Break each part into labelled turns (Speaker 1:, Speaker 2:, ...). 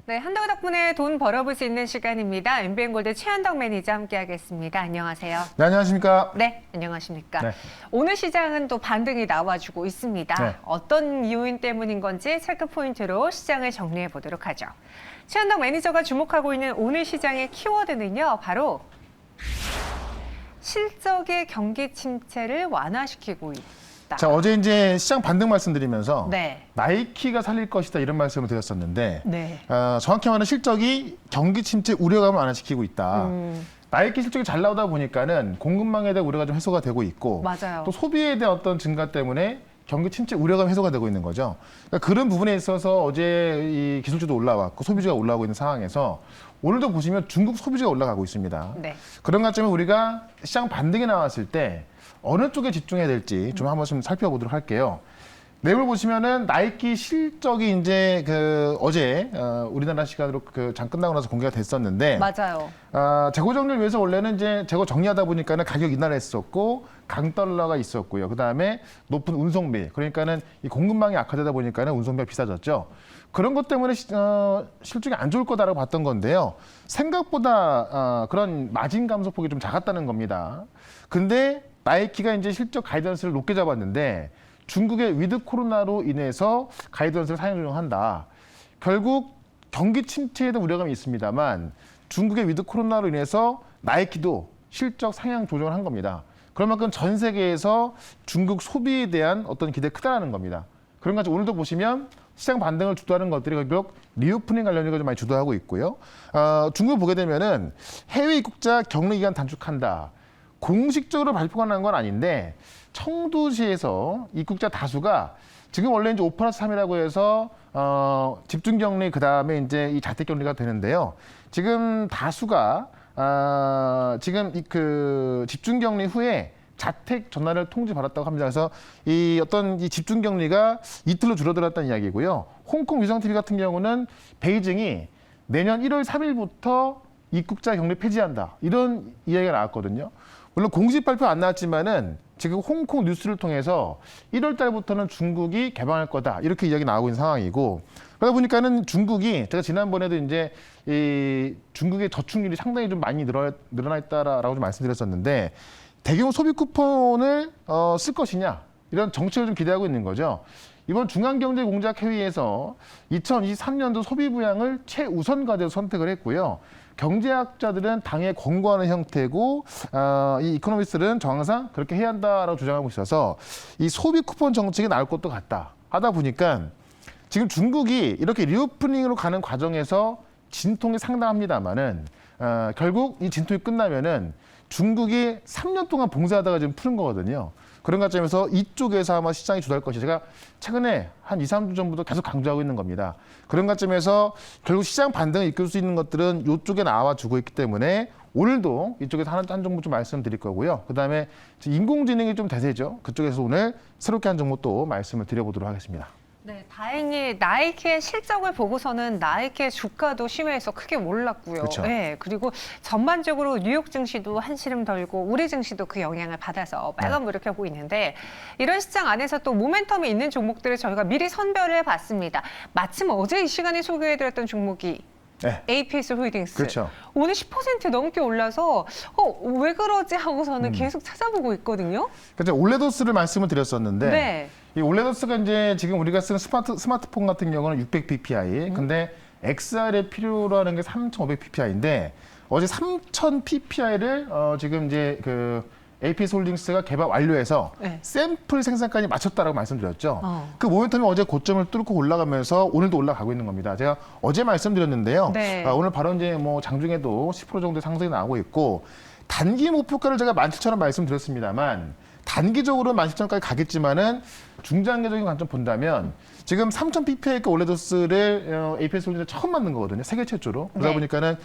Speaker 1: 네, 한덕 덕분에 돈 벌어볼 수 있는 시간입니다. MBN골드 최한덕 매니저 함께하겠습니다. 안녕하세요.
Speaker 2: 네, 안녕하십니까?
Speaker 1: 네, 안녕하십니까?
Speaker 2: 네.
Speaker 1: 오늘 시장은 또 반등이 나와주고 있습니다.
Speaker 2: 네.
Speaker 1: 어떤 요인 때문인 건지 체크 포인트로 시장을 정리해 보도록 하죠. 최한덕 매니저가 주목하고 있는 오늘 시장의 키워드는요, 바로 실적의 경기 침체를 완화시키고 있다.
Speaker 2: 자, 어제 이제 시장 반등 말씀드리면서
Speaker 1: 네.
Speaker 2: 나이키가 살릴 것이다 이런 말씀을 드렸었는데
Speaker 1: 네.
Speaker 2: 정확히 말하면 실적이 경기 침체 우려감을 완화시키고 있다. 나이키 실적이 잘 나오다 보니까는 공급망에 대한 우려가 좀 해소가 되고 있고
Speaker 1: 맞아요.
Speaker 2: 또 소비에 대한 어떤 증가 때문에 경기 침체 우려감 해소가 되고 있는 거죠. 그러니까 그런 부분에 있어서 어제 이 기술주도 올라왔고 소비주가 올라오고 있는 상황에서 오늘도 보시면 중국 소비주가 올라가고 있습니다.
Speaker 1: 네.
Speaker 2: 그런 관점에 우리가 시장 반등이 나왔을 때 어느 쪽에 집중해야 될지 좀 한번 좀 살펴보도록 할게요. 내용을 보시면은 나이키 실적이 이제 어제 우리나라 시간으로 장 끝나고 나서 공개가 됐었는데
Speaker 1: 맞아요.
Speaker 2: 재고 정리를 위해서 원래는 이제 재고 정리하다 보니까는 가격 인하했었고 강달러가 있었고요. 그 다음에 높은 운송비, 그러니까는 이 공급망이 악화되다 보니까는 운송비가 비싸졌죠. 그런 것 때문에 실적이 안 좋을 거다라고 봤던 건데요. 생각보다 그런 마진 감소폭이 좀 작았다는 겁니다. 근데 나이키가 이제 실적 가이던스를 높게 잡았는데 중국의 위드 코로나로 인해서 가이던스를 상향 조정한다. 결국 경기 침체에 대한 우려감이 있습니다만 중국의 위드 코로나로 인해서 나이키도 실적 상향 조정을 한 겁니다. 그런 만큼 전 세계에서 중국 소비에 대한 어떤 기대가 크다는 겁니다. 그런 것처럼 오늘도 보시면 시장 반등을 주도하는 것들이 결국 리오프닝 관련해서 좀 많이 주도하고 있고요. 중국을 보게 되면은 해외 입국자 격리 기간 단축한다. 공식적으로 발표가 난 건 아닌데 청두시에서 입국자 다수가 지금 원래 이제 5+3이라고 해서 집중격리 그다음에 이제 이 자택격리가 되는데요. 지금 다수가 지금 그 집중격리 후에 자택 전환을 통지받았다고 합니다. 그래서 이 어떤 이 집중격리가 이틀로 줄어들었다는 이야기고요. 홍콩 위성TV 같은 경우는 베이징이 내년 1월 3일부터 입국자 격리 폐지한다. 이런 이야기가 나왔거든요. 물론 공식 발표 안 나왔지만은 지금 홍콩 뉴스를 통해서 1월 달부터는 중국이 개방할 거다. 이렇게 이야기 나오고 있는 상황이고 그러다 보니까는 중국이 제가 지난번에도 이제 이 중국의 저축률이 상당히 좀 많이 늘어나 있다라고 좀 말씀드렸었는데 대규모 소비 쿠폰을 쓸 것이냐 이런 정책을 좀 기대하고 있는 거죠. 이번 중앙경제공작회의에서 2023년도 소비 부양을 최우선 과제로 선택을 했고요. 경제학자들은 당에 권고하는 형태고 이 이코노미스트들은 정황상 그렇게 해야 한다라고 주장하고 있어서 이 소비 쿠폰 정책이 나올 것도 같다 하다 보니까 지금 중국이 이렇게 리오프닝으로 가는 과정에서 진통이 상당합니다만은 결국 이 진통이 끝나면은 중국이 3년 동안 봉쇄하다가 지금 푸는 거거든요. 그런 관점에서 이쪽에서 아마 시장이 주도할 것이 제가 최근에 한 2, 3주 전부터 계속 강조하고 있는 겁니다. 그런 관점에서 결국 시장 반등을 이끌 수 있는 것들은 이쪽에 나와주고 있기 때문에 오늘도 이쪽에서 한 종목 좀 말씀드릴 거고요. 그다음에 인공지능이 좀 대세죠. 그쪽에서 오늘 새롭게 한 종목 또 말씀을 드려보도록 하겠습니다.
Speaker 1: 네, 다행히 나이키의 실적을 보고서는 나이키의 주가도 심해서 크게 올랐고요.
Speaker 2: 그렇죠.
Speaker 1: 네, 그리고 전반적으로 뉴욕 증시도 한시름 덜고 우리 증시도 그 영향을 받아서 빨간불을 켜고 있는데 이런 시장 안에서 또 모멘텀이 있는 종목들을 저희가 미리 선별을 해봤습니다. 마침 어제 이 시간에 소개해드렸던 종목이
Speaker 2: 네.
Speaker 1: APS 홀딩스.
Speaker 2: 그렇죠.
Speaker 1: 오늘 10% 넘게 올라서 왜 그러지 하고서는 계속 찾아보고 있거든요.
Speaker 2: 그렇죠. 올레도스를 말씀을 드렸었는데
Speaker 1: 네.
Speaker 2: 이 올레도스가 이제 지금 우리가 쓰는 스마트폰 같은 경우는 600 ppI, 근데 XR의 필요로 하는 게 3,500 ppI인데 어제 3,000 ppI를 지금 이제 APS 홀딩스가 개발 완료해서
Speaker 1: 네.
Speaker 2: 샘플 생산까지 마쳤다라고 말씀드렸죠. 그 모멘텀이 어제 고점을 뚫고 올라가면서 오늘도 올라가고 있는 겁니다. 제가 어제 말씀드렸는데요.
Speaker 1: 네.
Speaker 2: 오늘 바로 이제 뭐 장중에도 10% 정도 상승이 나오고 있고 단기 목표가를 제가 17,000원 말씀드렸습니다만 단기적으로 17,000원까지 가겠지만은 중장기적인 관점 본다면 지금 3,000 ppI급 올레도스를 APS 홀딩스 처음 만든 거거든요. 세계 최초로. 그러다
Speaker 1: 네.
Speaker 2: 보니까는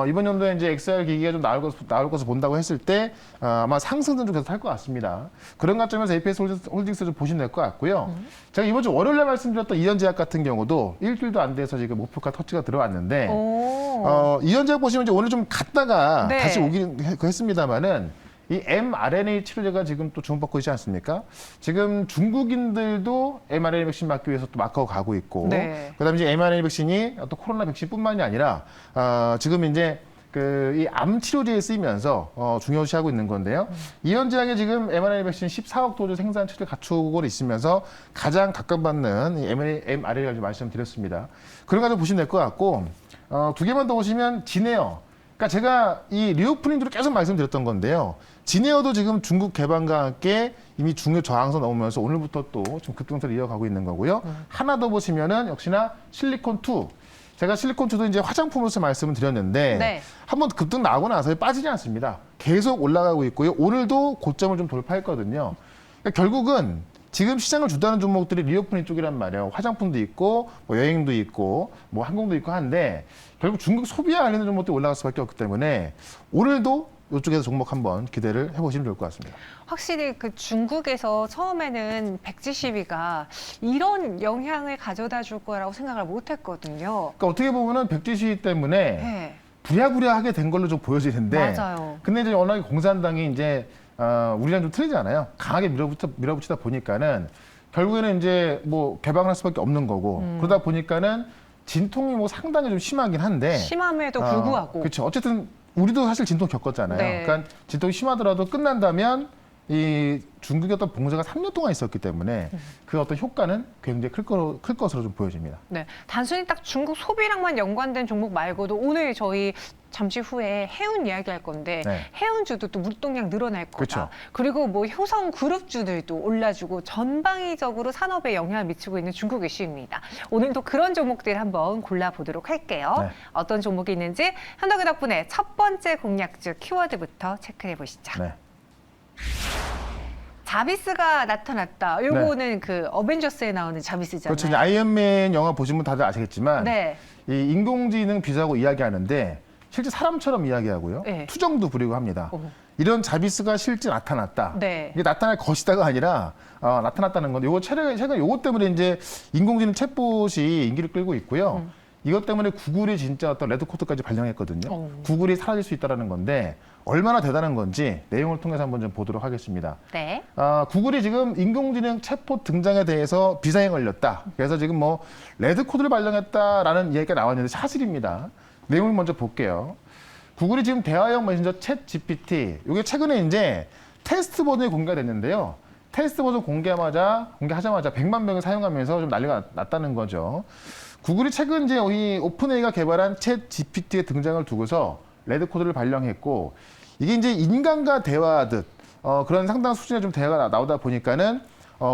Speaker 2: 이번 연도에 이제 XR 기기가 좀 나올 것을 본다고 했을 때 아마 상승은 좀 계속 할 것 같습니다. 그런 관점에서 APS 홀딩스 좀 보시면 될 것 같고요. 제가 이번 주 월요일에 말씀드렸던 이현제약 같은 경우도 일주일도 안 돼서 지금 목표가 터치가 들어왔는데 이현제약 보시면 이제 오늘 좀 갔다가
Speaker 1: 네.
Speaker 2: 다시 오긴 했습니다만은 이 mRNA 치료제가 지금 또 주목받고 있지 않습니까? 지금 중국인들도 mRNA 백신 맞기 위해서 또 막하고 가고 있고,
Speaker 1: 네.
Speaker 2: 그다음에 이제 mRNA 백신이 또 코로나 백신뿐만이 아니라 지금 이제 이 암 치료제에 쓰이면서 중요시하고 있는 건데요. 이현재약이 지금 mRNA 백신 14억 도즈 생산 체를 갖추고 있으면서 가장 각광받는 이 mRNA를 말씀드렸습니다. 그런 거 좀 보시면 될 것 같고, 두 개만 더 보시면 지네어. 그러니까 제가 이 리오프닝으로 계속 말씀드렸던 건데요. 지네어도 지금 중국 개방과 함께 이미 중요 저항선 넘으면서 오늘부터 또 좀 급등세를 이어가고 있는 거고요. 하나 더 보시면은 역시나 실리콘2. 제가 실리콘2도 이제 화장품으로서 말씀을 드렸는데
Speaker 1: 네.
Speaker 2: 한번 급등 나오고 나서 빠지지 않습니다. 계속 올라가고 있고요. 오늘도 고점을 좀 돌파했거든요. 그러니까 결국은 지금 시장을 주도하는 종목들이 리오프닝 쪽이란 말이에요. 화장품도 있고, 뭐 여행도 있고, 뭐 항공도 있고 한데 결국 중국 소비에 관련된 종목들이 올라갈 수밖에 없기 때문에 오늘도 이쪽에서 종목 한번 기대를 해보시면 좋을 것 같습니다.
Speaker 1: 확실히 그 중국에서 처음에는 백지시비가 이런 영향을 가져다 줄 거라고 생각을 못 했거든요.
Speaker 2: 그러니까 어떻게 보면은 백지시 때문에
Speaker 1: 네.
Speaker 2: 부랴부랴하게 된 걸로 좀 보여지는데
Speaker 1: 맞아요.
Speaker 2: 근데 이제 워낙에 공산당이 이제 우리랑 좀 틀리잖아요. 강하게 밀어붙이다 보니까는 결국에는 이제 뭐 개방을 할 수밖에 없는 거고 그러다 보니까는 진통이 뭐 상당히 좀 심하긴 한데
Speaker 1: 심함에도 불구하고.
Speaker 2: 그렇죠. 어쨌든 우리도 사실 진통 겪었잖아요.
Speaker 1: 네.
Speaker 2: 그러니까 진통이 심하더라도 끝난다면 이 중국의 어떤 봉쇄가 3년 동안 있었기 때문에 그 어떤 효과는 굉장히 클 것으로 좀 보여집니다.
Speaker 1: 네, 단순히 딱 중국 소비랑만 연관된 종목 말고도 오늘 저희 잠시 후에 해운 이야기할 건데
Speaker 2: 네.
Speaker 1: 해운주도 또 물동량 늘어날 거다.
Speaker 2: 그렇죠.
Speaker 1: 그리고 뭐 효성 그룹주들도 올라주고 전방위적으로 산업에 영향을 미치고 있는 중국 이슈입니다. 오늘도 그런 종목들 한번 골라보도록 할게요.
Speaker 2: 네.
Speaker 1: 어떤 종목이 있는지 현덕이 덕분에 첫 번째 공략주 키워드부터 체크해 보시죠.
Speaker 2: 네.
Speaker 1: 자비스가 나타났다. 요거는 그 어벤져스에 나오는 자비스잖아요.
Speaker 2: 그렇죠. 이제 아이언맨 영화 보시면 다들 아시겠지만
Speaker 1: 네.
Speaker 2: 이 인공지능 비서하고 이야기하는데 실제 사람처럼 이야기하고요.
Speaker 1: 네.
Speaker 2: 투정도 부리고 합니다.
Speaker 1: 오.
Speaker 2: 이런 자비스가 실제 나타났다.
Speaker 1: 네.
Speaker 2: 이게 나타날 것이다가 아니라 나타났다는 건데, 요거 최근 요거 때문에 이제 인공지능 챗봇이 인기를 끌고 있고요. 이것 때문에 구글이 진짜 어떤 레드코드까지 발령했거든요.
Speaker 1: 오.
Speaker 2: 구글이 사라질 수 있다는 건데 얼마나 대단한 건지 내용을 통해서 한번 좀 보도록 하겠습니다.
Speaker 1: 네.
Speaker 2: 구글이 지금 인공지능 챗봇 등장에 대해서 비상에 걸렸다. 그래서 지금 뭐 레드코드를 발령했다라는 이야기가 나왔는데 사실입니다. 내용을 먼저 볼게요. 구글이 지금 대화형 메신저 챗 GPT, 이게 최근에 이제 테스트 버전이 공개됐는데요. 테스트 버전 공개하자마자 100만 명이 사용하면서 좀 난리가 났다는 거죠. 구글이 최근 이제 이 오픈AI가 개발한 챗 GPT의 등장을 두고서 레드코드를 발령했고, 이게 이제 인간과 대화하듯 그런 상당한 수준의 좀 대화가 나오다 보니까는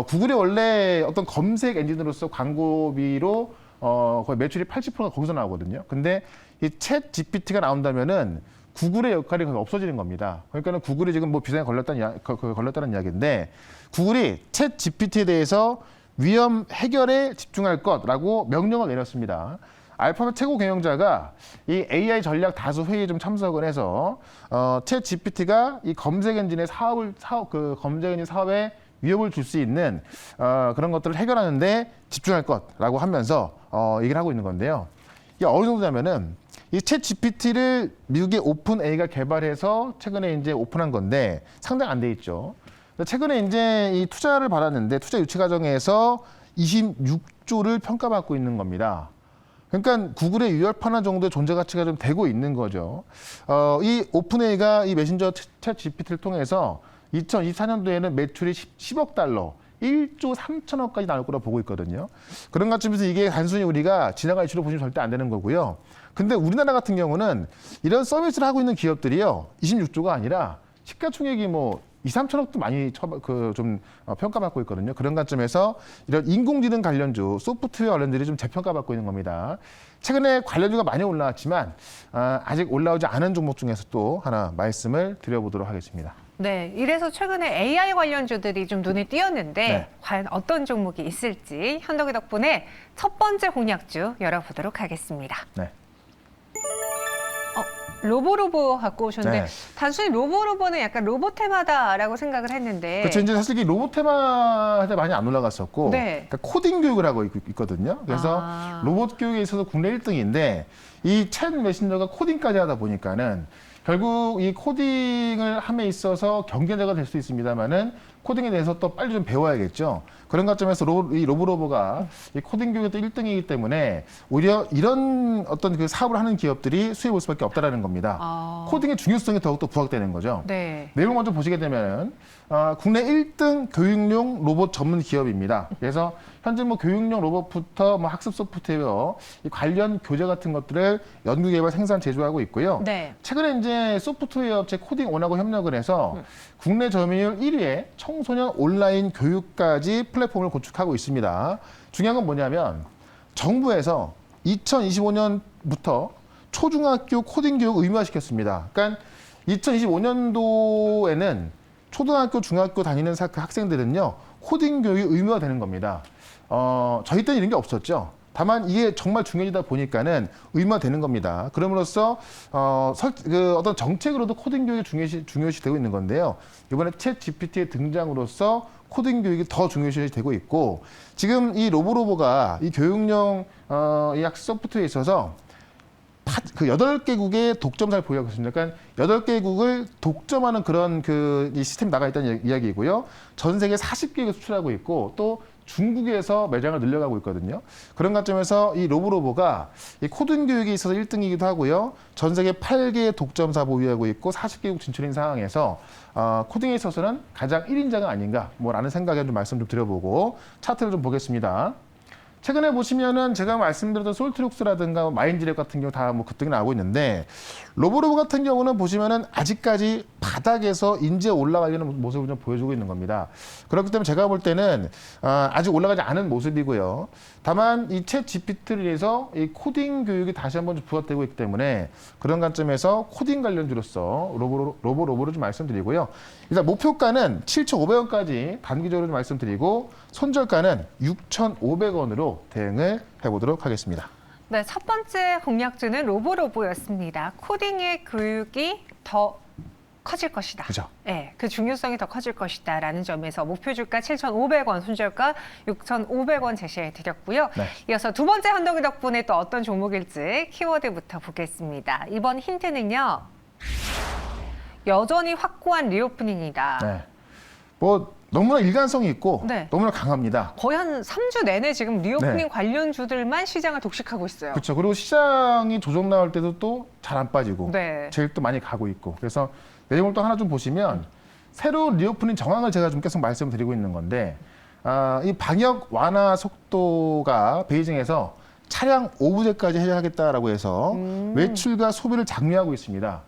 Speaker 2: 구글이 원래 어떤 검색 엔진으로서 광고비로 거의 매출이 80%가 거기서 나오거든요. 근데 이 챗 GPT가 나온다면은 구글의 역할이 거의 없어지는 겁니다. 그러니까는 구글이 지금 뭐 비상에 걸렸다는 이야기인데, 구글이 챗 GPT에 대해서 위험 해결에 집중할 것라고 명령을 내렸습니다. 알파벳 최고 경영자가 이 AI 전략 다수 회의에 좀 참석을 해서 챗 GPT가 이 검색 엔진의 검색 엔진 사업에 위협을 줄 수 있는 그런 것들을 해결하는데 집중할 것라고 하면서 얘기를 하고 있는 건데요. 이게 어느 정도냐면은 이 챗 GPT를 미국의 오픈AI가 개발해서 최근에 이제 오픈한 건데 상당히 안 돼 있죠. 최근에 이제 이 투자를 받았는데 투자 유치 과정에서 26조를 평가받고 있는 겁니다. 그러니까 구글의 유혈판화 정도의 존재 가치가 좀 되고 있는 거죠. 이 오픈AI가 이 메신저 챗 GPT를 통해서 2024년도에는 매출이 10억 달러, 1조 3천억까지 나올 거라 보고 있거든요. 그런 관점에서 이게 단순히 우리가 지나갈 이슈로 보시면 절대 안 되는 거고요. 근데 우리나라 같은 경우는 이런 서비스를 하고 있는 기업들이요, 26조가 아니라 시가총액이 뭐 2, 3천억도 많이 좀 평가받고 있거든요. 그런 관점에서 이런 인공지능 관련주, 소프트웨어 관련들이 좀 재평가받고 있는 겁니다. 최근에 관련주가 많이 올라왔지만 아직 올라오지 않은 종목 중에서 또 하나 말씀을 드려보도록 하겠습니다.
Speaker 1: 네, 이래서 최근에 AI 관련주들이 좀 눈에 띄었는데
Speaker 2: 네.
Speaker 1: 과연 어떤 종목이 있을지 현덕이 덕분에 첫 번째 공략주 열어보도록 하겠습니다.
Speaker 2: 네.
Speaker 1: 로보로보 갖고 오셨는데
Speaker 2: 네.
Speaker 1: 단순히 로보로보는 약간 로봇 테마다라고 생각을 했는데
Speaker 2: 그렇죠. 이제 사실 이 로봇 테마한테 많이 안 올라갔었고,
Speaker 1: 네.
Speaker 2: 그러니까 코딩 교육을 하고 있거든요. 그래서 로봇 교육에 있어서 국내 1등인데 이 챗 메신저가 코딩까지 하다 보니까는 결국 이 코딩을 함에 있어서 경쟁자가 될 수 있습니다만은 코딩에 대해서 또 빨리 좀 배워야겠죠. 그런 관점에서 이 로브로버가 이 코딩 교육에 또 1등이기 때문에 오히려 이런 어떤 그 사업을 하는 기업들이 수혜 볼 수밖에 없다라는 겁니다. 코딩의 중요성이 더욱더 부각되는 거죠.
Speaker 1: 네.
Speaker 2: 내용 먼저 보시게 되면 국내 1등 교육용 로봇 전문 기업입니다. 그래서 현재 뭐 교육용 로봇부터 뭐 학습 소프트웨어, 이 관련 교재 같은 것들을 연구 개발 생산 제조하고 있고요.
Speaker 1: 네.
Speaker 2: 최근에 이제 소프트웨어 업체 코딩온하고 협력을 해서 국내 점유율 1위의 청소년 온라인 교육까지 플랫폼을 구축하고 있습니다. 중요한 건 뭐냐면 정부에서 2025년부터 초중학교 코딩 교육 의무화시켰습니다. 그러니까 2025년도에는 초등학교, 중학교 다니는 그 학생들은요, 코딩 교육이 의무화되는 겁니다. 저희 때는 이런 게 없었죠. 다만 이게 정말 중요하다 보니까는 의무화되는 겁니다. 그럼으로써 어떤 정책으로도 코딩 교육이 중요시 되고 있는 건데요. 이번에 챗 GPT의 등장으로써 코딩 교육이 더 중요시 되고 있고, 지금 이 로보로보가 이 교육용 이 학습 소프트웨어에 있어서 그 8개국의 독점사를 보유하고 있습니다. 그러니까 8개국을 독점하는 그런 이 시스템이 나가 있다는 이야기이고요. 전 세계 40개국에 수출하고 있고 또 중국에서 매장을 늘려가고 있거든요. 그런 관점에서 이 로보로보가 이 코딩 교육에 있어서 1등이기도 하고요. 전 세계 8개의 독점사 보유하고 있고 40개국 진출인 상황에서 코딩에 있어서는 가장 1인자가 아닌가 라는 생각에 좀 말씀 좀 드려보고 차트를 좀 보겠습니다. 최근에 보시면은 제가 말씀드렸던 솔트룩스라든가 마인드랩 같은 경우 다 뭐 급등이 나오고 있는데, 로보로보 같은 경우는 보시면은 아직까지 바닥에서 인제 올라가려는 모습을 좀 보여주고 있는 겁니다. 그렇기 때문에 제가 볼 때는 아직 올라가지 않은 모습이고요. 다만 이 챗 GPT를 위해서 이 코딩 교육이 다시 한번 좀 부각되고 있기 때문에 그런 관점에서 코딩 관련주로서 로보로보를 좀 말씀드리고요. 일단 목표가는 7,500원까지 단기적으로 좀 말씀드리고 손절가는 6,500원으로 대응을 해보도록 하겠습니다.
Speaker 1: 네, 첫 번째 공략주는 로보로보였습니다. 코딩의 교육이 더 커질 것이다.
Speaker 2: 그죠?
Speaker 1: 네, 그 중요성이 더 커질 것이다라는 점에서 목표 주가 7,500원, 손절가 6,500원 제시해 드렸고요.
Speaker 2: 네.
Speaker 1: 이어서 두 번째 헌덕이 덕분에 또 어떤 종목일지 키워드부터 보겠습니다. 이번 힌트는요. 여전히 확고한 리오프닝이다.
Speaker 2: 네. 뭐 너무나 일관성이 있고
Speaker 1: 네.
Speaker 2: 너무나 강합니다.
Speaker 1: 거의 한 3주 내내 지금 리오프닝
Speaker 2: 네.
Speaker 1: 관련주들만 시장을 독식하고 있어요.
Speaker 2: 그렇죠. 그리고 시장이 조정 나올 때도 또 잘 안 빠지고
Speaker 1: 네.
Speaker 2: 제일 또 많이 가고 있고. 그래서 내용을 또 하나 좀 보시면 새로운 리오프닝 정황을 제가 좀 계속 말씀드리고 있는 건데, 이 방역 완화 속도가 베이징에서 차량 오부제까지 해제하겠다라고 해서 외출과 소비를 장려하고 있습니다.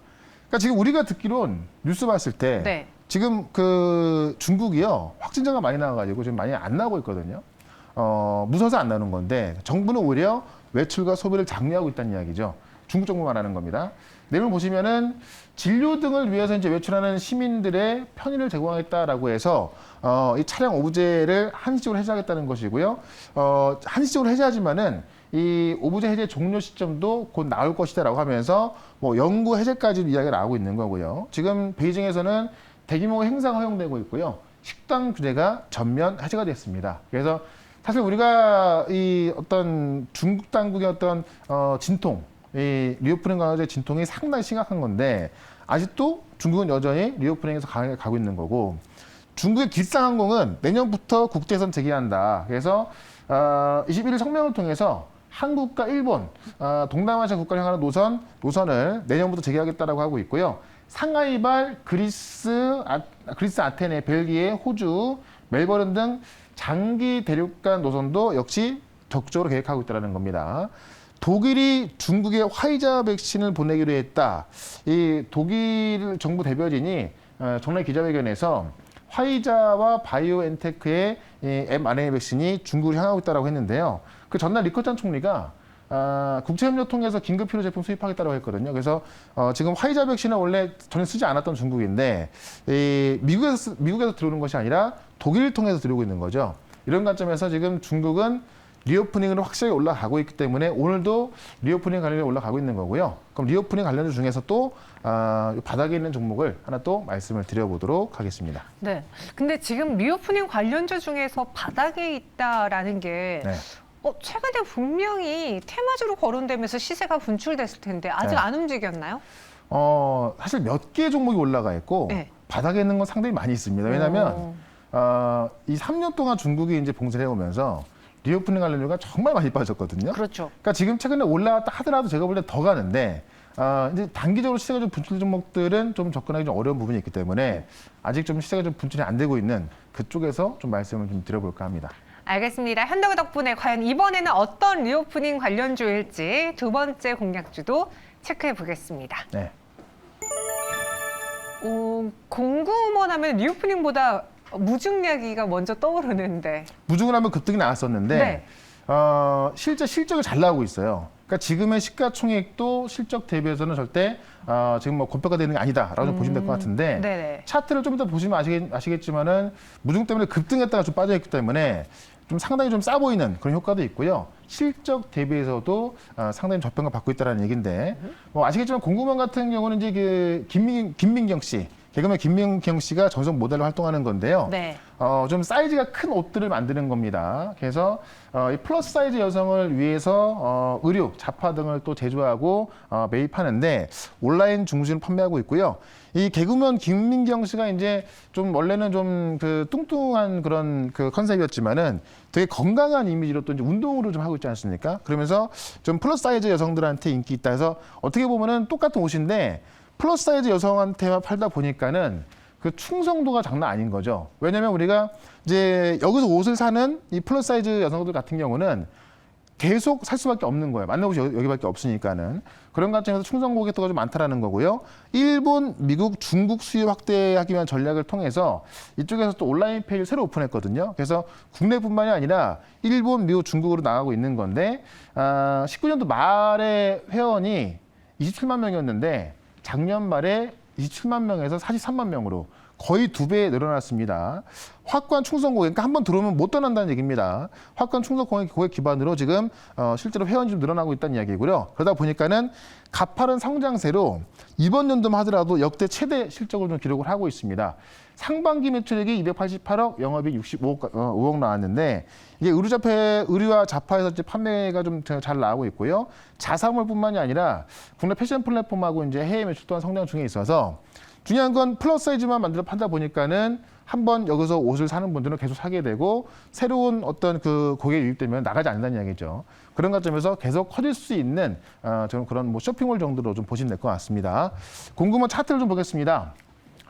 Speaker 2: 그러니까 지금 우리가 듣기론 뉴스 봤을 때
Speaker 1: 네.
Speaker 2: 지금 그 중국이요, 확진자가 많이 나와가지고 지금 많이 안 나오고 있거든요. 무서워서 안 나오는 건데 정부는 오히려 외출과 소비를 장려하고 있다는 이야기죠. 중국 정부 말하는 겁니다. 내용을 보시면은 진료 등을 위해서 이제 외출하는 시민들의 편의를 제공하겠다라고 해서 이 차량 오부제를 한시적으로 해제하겠다는 것이고요. 한시적으로 해제하지만은 이 오부제 해제 종료 시점도 곧 나올 것이다라고 하면서 뭐 영구 해제까지 이야기가 나오고 있는 거고요. 지금 베이징에서는 대규모 행사가 허용되고 있고요. 식당 규제가 전면 해제가 됐습니다. 그래서 사실 우리가 이 어떤 중국 당국의 어떤 진통, 이 리오프닝 관련된 진통이 상당히 심각한 건데 아직도 중국은 여전히 리오프닝에서 강하게 가고 있는 거고, 중국의 길상항공은 내년부터 국제선 재개한다. 그래서 21일 성명을 통해서 한국과 일본, 동남아시아 국가를 향하는 노선을 내년부터 재개하겠다라고 하고 있고요. 상하이발, 그리스 아테네, 벨기에, 호주, 멜버른 등 장기 대륙간 노선도 역시 적극적으로 계획하고 있다는 겁니다. 독일이 중국에 화이자 백신을 보내기로 했다. 이 독일 정부 대변인이 전날 기자회견에서 화이자와 바이오엔테크의 이 mRNA 백신이 중국을 향하고 있다고 했는데요. 그 전날 리커찬 총리가 국제협력 통해서 긴급 필요 제품 수입하겠다고 했거든요. 그래서 지금 화이자 백신은 원래 전혀 쓰지 않았던 중국인데 미국에서 들어오는 것이 아니라 독일을 통해서 들어오고 있는 거죠. 이런 관점에서 지금 중국은 리오프닝으로 확실하게 올라가고 있기 때문에 오늘도 리오프닝 관련해 올라가고 있는 거고요. 그럼 리오프닝 관련주 중에서 또 바닥에 있는 종목을 하나 또 말씀을 드려보도록 하겠습니다.
Speaker 1: 네. 근데 지금 리오프닝 관련주 중에서 바닥에 있다라는 게
Speaker 2: 네.
Speaker 1: 최근에 분명히 테마주로 거론되면서 시세가 분출됐을 텐데 아직
Speaker 2: 네.
Speaker 1: 안 움직였나요?
Speaker 2: 사실 몇 개 종목이 올라가 있고
Speaker 1: 네.
Speaker 2: 바닥에 있는 건 상당히 많이 있습니다. 왜냐하면 이 3년 동안 중국이 이제 봉쇄를 해오면서 리오프닝 관련주가 정말 많이 빠졌거든요.
Speaker 1: 그렇죠.
Speaker 2: 그러니까 지금 최근에 올라왔다 하더라도 제가 볼 때 더 가는데 이제 단기적으로 시세가 좀 분출 종목들은 좀 접근하기 좀 어려운 부분이 있기 때문에 아직 좀 시세가 좀 분출이 안 되고 있는 그쪽에서 좀 말씀을 좀 드려볼까 합니다.
Speaker 1: 알겠습니다. 현덕 덕분에 과연 이번에는 어떤 리오프닝 관련주일지 두 번째 공략주도 체크해 보겠습니다.
Speaker 2: 네.
Speaker 1: 공구먼 하면 리오프닝보다 무중력이가 먼저 떠오르는데.
Speaker 2: 무중을 하면 급등이 나왔었는데
Speaker 1: 네.
Speaker 2: 실제 실적을 잘 나오고 있어요. 그러니까 지금의 시가총액도 실적 대비해서는 절대 지금 뭐 고평가 되는 게 아니다라고 좀 보시면 될 것 같은데
Speaker 1: 네네.
Speaker 2: 차트를 좀 이따 보시면 아시겠지만은 무중 때문에 급등했다가 좀 빠져있기 때문에 좀 상당히 좀 싸 보이는 그런 효과도 있고요. 실적 대비해서도 상당히 저평가 받고 있다는 얘기인데 뭐 아시겠지만 공구먼 같은 경우는 이제 그 김민경 씨 개그맨 김민경 씨가 전속 모델로 활동하는 건데요.
Speaker 1: 네.
Speaker 2: 좀 사이즈가 큰 옷들을 만드는 겁니다. 그래서 이 플러스 사이즈 여성을 위해서 의류, 잡화 등을 또 제조하고 매입하는데 온라인 중심으로 판매하고 있고요. 이 개그맨 김민경 씨가 이제 좀 원래는 좀 그 뚱뚱한 그런 그 컨셉이었지만은 되게 건강한 이미지로 또 이제 운동으로 좀 하고 있지 않습니까? 그러면서 좀 플러스 사이즈 여성들한테 인기 있다 해서 어떻게 보면은 똑같은 옷인데 플러스 사이즈 여성한테만 팔다 보니까는 그 충성도가 장난 아닌 거죠. 왜냐하면 우리가 이제 여기서 옷을 사는 이 플러스 사이즈 여성들 같은 경우는 계속 살 수밖에 없는 거예요. 만나보시 여기밖에 없으니까는. 그런 관점에서 충성 고객도가 좀 많다라는 거고요. 일본, 미국, 중국 수요 확대하기 위한 전략을 통해서 이쪽에서 또 온라인 페이지를 새로 오픈했거든요. 그래서 국내뿐만이 아니라 일본, 미국, 중국으로 나가고 있는 건데 19년도 말에 회원이 27만 명이었는데 작년 말에 27만 명에서 43만 명으로 거의 2배 늘어났습니다. 확고한 충성 고객, 그러니까 한번 들어오면 못 떠난다는 얘기입니다. 확고한 충성 고객 기반으로 지금 실제로 회원이 좀 늘어나고 있다는 이야기고요. 그러다 보니까는 가파른 성장세로 이번 연도만 하더라도 역대 최대 실적을 좀 기록을 하고 있습니다. 상반기 매출액이 288억, 영업이익 65억 나왔는데 이게 의류와 잡화에서 이제 판매가 좀 잘 나오고 있고요. 자사몰뿐만이 아니라 국내 패션 플랫폼하고 이제 해외 매출 또한 성장 중에 있어서 중요한 건 플러스 사이즈만 만들어 판다 보니까는 한번 여기서 옷을 사는 분들은 계속 사게 되고 새로운 어떤 그 고객이 유입되면 나가지 않는다는 이야기죠. 그런 관점에서 계속 커질 수 있는 저는 그런 뭐 쇼핑몰 정도로 좀 보시면 될 것 같습니다. 궁금한 차트를 좀 보겠습니다.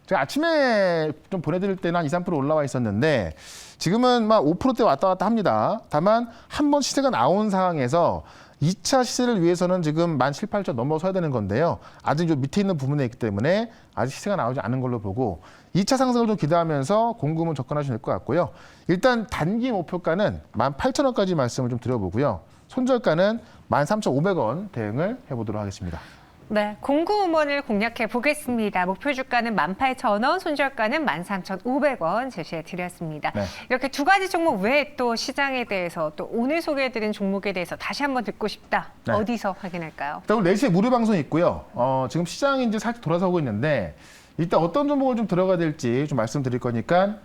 Speaker 2: 제가 아침에 좀 보내드릴 때는 한 2, 3% 올라와 있었는데 지금은 막 5%대 왔다 갔다 합니다. 다만 한 번 시세가 나온 상황에서 2차 시세를 위해서는 지금 17,800 넘어서야 되는 건데요. 아직 좀 밑에 있는 부분에 있기 때문에 아직 시세가 나오지 않은 걸로 보고 2차 상승을 좀 기대하면서 공금은 접근하시면 될 것 같고요. 일단 단기 목표가는 18,000원까지 말씀을 좀 드려보고요. 손절가는 13,500원 대응을 해보도록 하겠습니다.
Speaker 1: 네, 공구먼을 공략해 보겠습니다. 목표 주가는 18,000원, 손절가는 13,500원 제시해 드렸습니다.
Speaker 2: 네.
Speaker 1: 이렇게 두 가지 종목 외에 또 시장에 대해서 또 오늘 소개해드린 종목에 대해서 다시 한번 듣고 싶다.
Speaker 2: 네.
Speaker 1: 어디서 확인할까요?
Speaker 2: 일단 오늘 4시에 무료 방송이 있고요. 지금 시장이 이제 살짝 돌아서고 있는데 이따 어떤 종목을 좀 들어가야 될지 좀 말씀드릴 거니까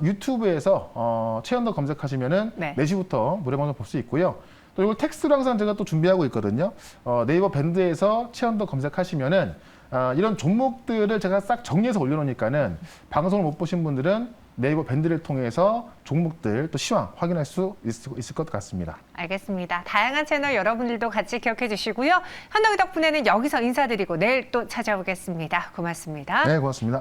Speaker 2: 유튜브에서 최현덕 검색하시면은
Speaker 1: 네.
Speaker 2: 4시부터 무료 방송 볼 수 있고요. 또 이걸 텍스트로 항상 제가 또 준비하고 있거든요. 네이버 밴드에서 최현덕 검색하시면은 이런 종목들을 제가 싹 정리해서 올려놓으니까는 방송을 못 보신 분들은 네이버 밴드를 통해서 종목들 또 시황 확인할 수 있을 것 같습니다.
Speaker 1: 알겠습니다. 다양한 채널 여러분들도 같이 기억해 주시고요. 현덕이 덕분에는 여기서 인사드리고 내일 또 찾아오겠습니다. 고맙습니다.
Speaker 2: 네, 고맙습니다.